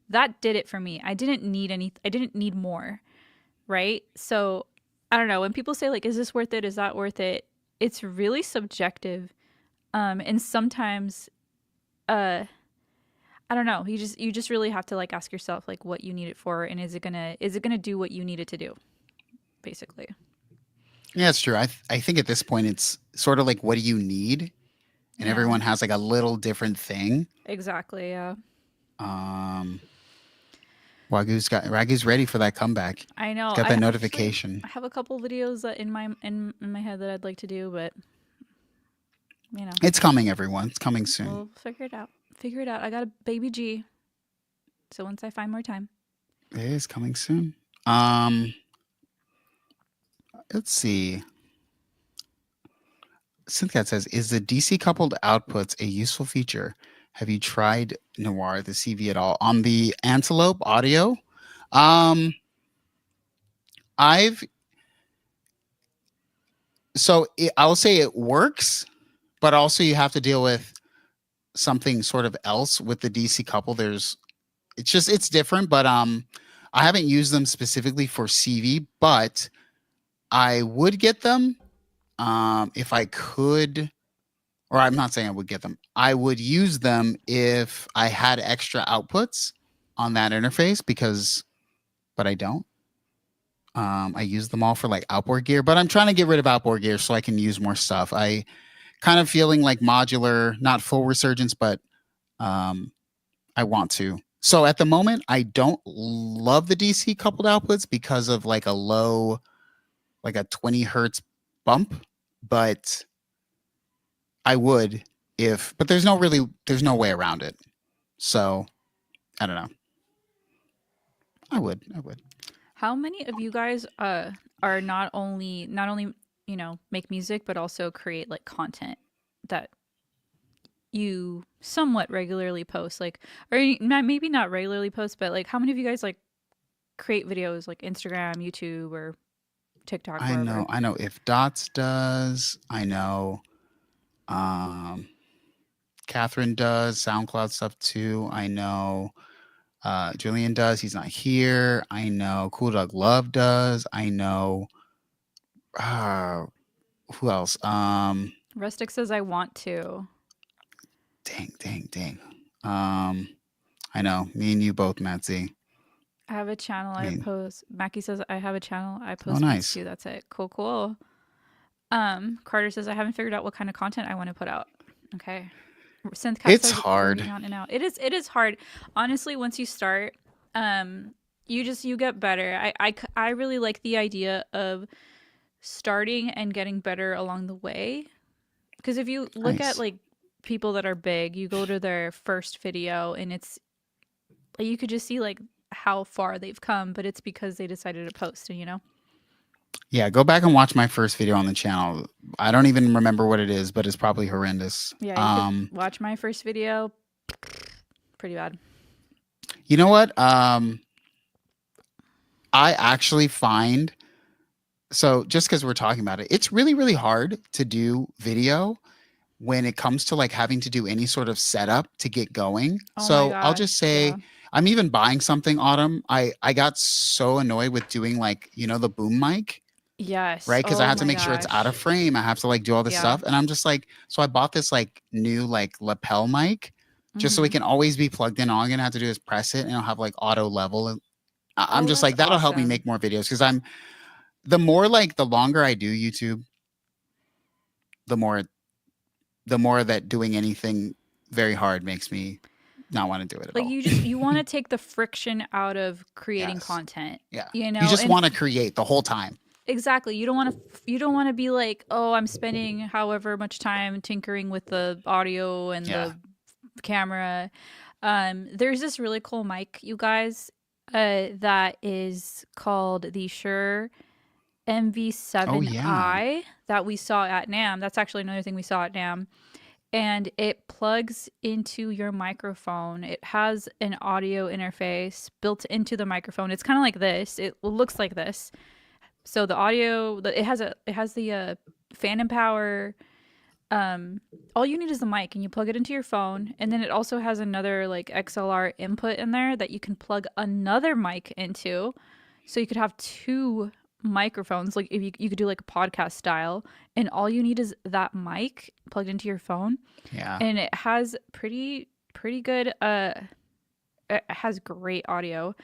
That did it for me. I didn't need more, right? So I don't know. When people say like, "Is this worth it? Is that worth it?" It's really subjective, and sometimes, I don't know. You just really have to like ask yourself like what you need it for, and is it gonna do what you need it to do, basically. Yeah, it's true. I think at this point it's sort of like, what do you need? And everyone has like a little different thing. Exactly. Yeah. Ragu's ready for that comeback. I know. He's got that notification. I have a couple videos that in my head that I'd like to do, but you know, It's coming, everyone. It's coming soon. we'll figure it out. I got a baby G, so once I find more time. It is coming soon. Let's see. Synthcat says, is the DC coupled outputs a useful feature? Have you tried Noir, the CV at all? On the Antelope audio? I'll say it works, but also you have to deal with something sort of else with the DC couple. It's different, but I haven't used them specifically for CV, but I would get them if I could, or I'm not saying I would get them. I would use them if I had extra outputs on that interface but I don't. I use them all for like outboard gear, but I'm trying to get rid of outboard gear so I can use more stuff. I kind of feeling like modular, not full resurgence, but I want to. So at the moment, I don't love the DC coupled outputs because of like a 20 hertz bump, but I would but there's no way around it. So I don't know. I would. How many of you guys are not only make music but also create like content that you somewhat regularly post, like, or maybe not regularly post, but like how many of you guys like create videos like Instagram, YouTube, or TikTok? I know if Dots does. I know Catherine does SoundCloud stuff too. I know Julian does. He's not here. I know Cool Dog Love does. I know who else? Rustic says I want to. Dang. I know. Me and you both, Matsy. I have a channel I post. Mackie says I have a channel I post. Oh, nice. Too. That's it. Cool. Carter says I haven't figured out what kind of content I want to put out. Okay. Synth it's hard. It is hard. Honestly, once you start, you get better. I really like the idea of starting and getting better along the way. Because if you look at like people that are big, you go to their first video and it's like you could just see like how far they've come, but it's because they decided to post, Yeah, go back and watch my first video on the channel. I don't even remember what it is, but it's probably horrendous. Yeah, you could watch my first video. Pretty bad. You know what? I actually find, so just because we're talking about it, it's really, really hard to do video when it comes to like having to do any sort of setup to get going. So I'll just say, I'm even buying something, Autumn. I got so annoyed with doing like, the boom mic. Yes. Right. Because I have to make sure it's out of frame. I have to like do all this stuff. And I'm just like, so I bought this like new like lapel mic just so it can always be plugged in. All I'm going to have to do is press it and it'll have like auto level I'm Oh, just that's like, that'll help me awesome. make more videos because the longer I do YouTube, the more that doing anything very hard makes me not want to do it at Like all. you want to take the friction out of creating Yes. content. Yeah. You You know, just and want to create the whole time. exactly. You don't want to be like, "Oh, I'm spending however much time tinkering with the audio and Yeah. the camera." There's this really cool mic, you guys, that is called the Shure Oh yeah. MV7i that we saw at NAMM. That's actually another thing we saw at NAMM. And it plugs into your microphone. It has an audio interface built into the microphone. It's kind of like this. It looks like this. So the audio, it has the fan and power. All you need is the mic, and you plug it into your phone, and then it also has another like XLR input in there that you can plug another mic into, so you could have two microphones. Like if you could do like a podcast style, and all you need is that mic plugged into your phone, Yeah. and it has pretty good. It has great audio.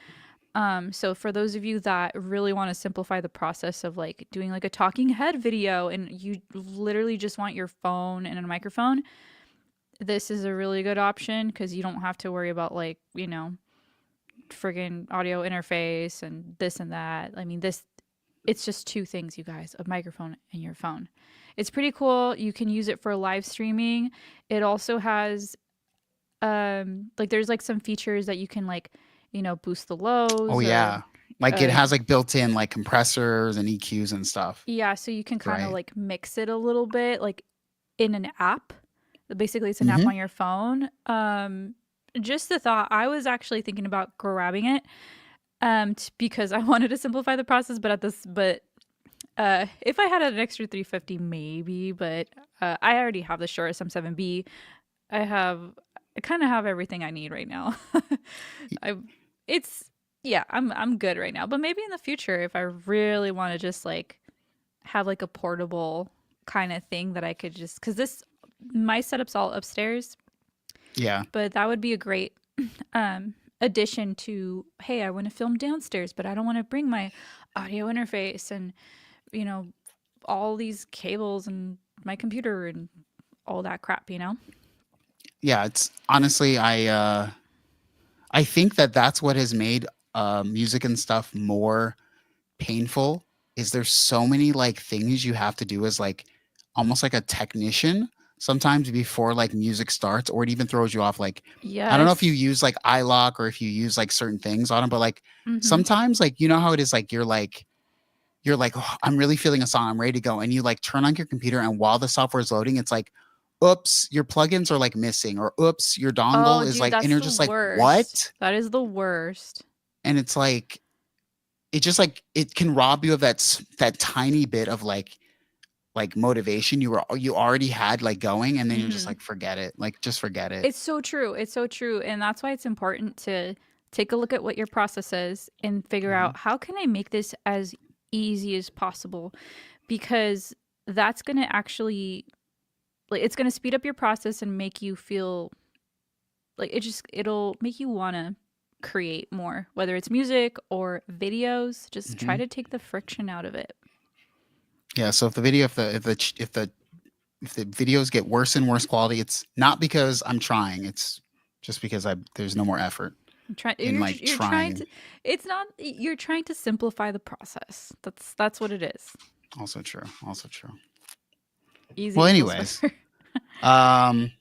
So for those of you that really want to simplify the process of like doing like a talking head video and you literally just want your phone and a microphone, this is a really good option because you don't have to worry about like, you know, friggin' audio interface and this and that. I mean, it's just two things, you guys, a microphone and your phone. It's pretty cool. You can use it for live streaming. It also has like there's like some features that you can like, you know, boost the lows. Oh or, yeah. Like it uh, has like built-in like compressors and EQs and stuff. yeah, so you can kind of Right. like mix it a little bit like in an app. Basically, it's an app Mhm. on your phone. Just the thought, I was actually thinking about grabbing it because I wanted to simplify the process, but if I had an extra 350 maybe, but I already have the Shure SM7B. I kind of have everything I need right now. I'm good right now. But maybe in the future, if I really want to just like have like a portable kind of thing that I could just, because my setup's all upstairs, Yeah. but that would be a great addition to, hey, I want to film downstairs, but I don't want to bring my audio interface and, you know, all these cables and my computer and all that crap, you know? Yeah, it's honestly I think that that's what has made music and stuff more painful is there's so many like things you have to do as like almost like a technician sometimes before like music starts or it even throws you off like I don't know if you Yes. use like iLock or if you use like certain things on it, but like Mhm. sometimes like you know how it is like you're like "Oh, I'm really feeling a song, I'm ready to go," and you like turn on your computer and while the software is loading, it's like, "Oops, your plugins are like missing," or "Oops, your dongle Oh, is dude, like," and that's you're the just like, worst. "What?" That is the worst. And it's like it just like it can rob you of that tiny bit of like motivation you already had like going, and then you're just Mhm. like, forget it, like just forget it. It's so true. It's so true. And that's why it's important to take a look at what your process is and figure Mhm. out how can I make this as easy as possible? Because that's going to actually like it's going to speed up your process and make you feel like it'll make you want to create more, whether it's music or videos. Just try Mhm. to take the friction out of it. Yeah. So if the video, if the videos get worse and worse quality, it's not because I'm trying. It's just because there's no more effort in like You're trying trying. to it's not you're trying to simplify the process. That's what it is. Also true. Also true. Easy Well, equals anyways, better. um,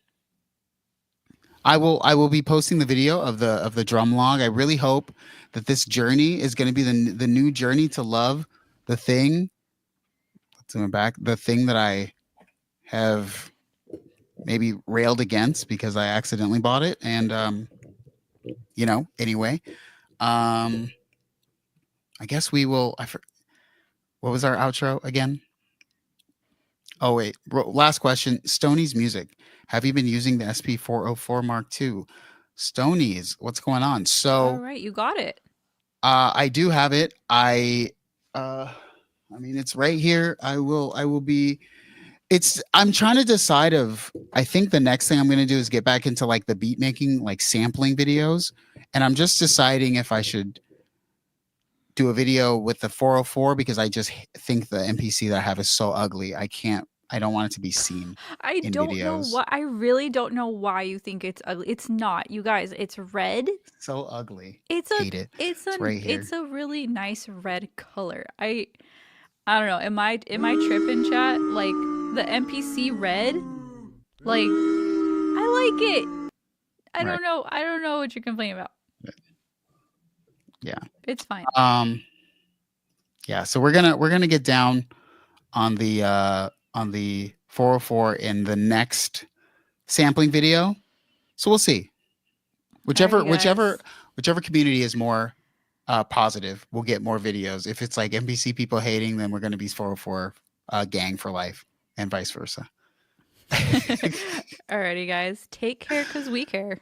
I will be posting the video of the drum log. I really hope that this journey is going to be the new journey to love the thing. Let's go back. The thing that I have maybe railed against because I accidentally bought it, and you know. Anyway, I guess we will. What was our outro again? Oh wait, last question. Stoney's music. Have you been using the SP404 Mark II? Stoney's, what's going on? All So right, you got it. I do have it. I mean it's right here. I will be I'm trying to decide of I think the next thing I'm gonna do is get back into like the beat making, like sampling videos. And I'm just deciding if I should do a video with the 404 because I just think the NPC that I have is so ugly. I don't want it to be seen. I in don't know videos. why. I really don't know why you think it's ugly. It's not, you guys. It's red. So ugly. It's a Hate it. it's It's a right here. it's a really nice red color. I don't know. Am I tripping, chat? Like the NPC red? Like I like it. I don't know. I don't know what you're complaining about. Yeah. It's fine. Yeah, so we're gonna get down on the 404 in the next sampling video. So we'll see. Whichever community is more positive, we'll get more videos. If it's like NPC people hating, then we're gonna be 404 gang for life, and vice versa. Alrighty, guys. Take care because we care.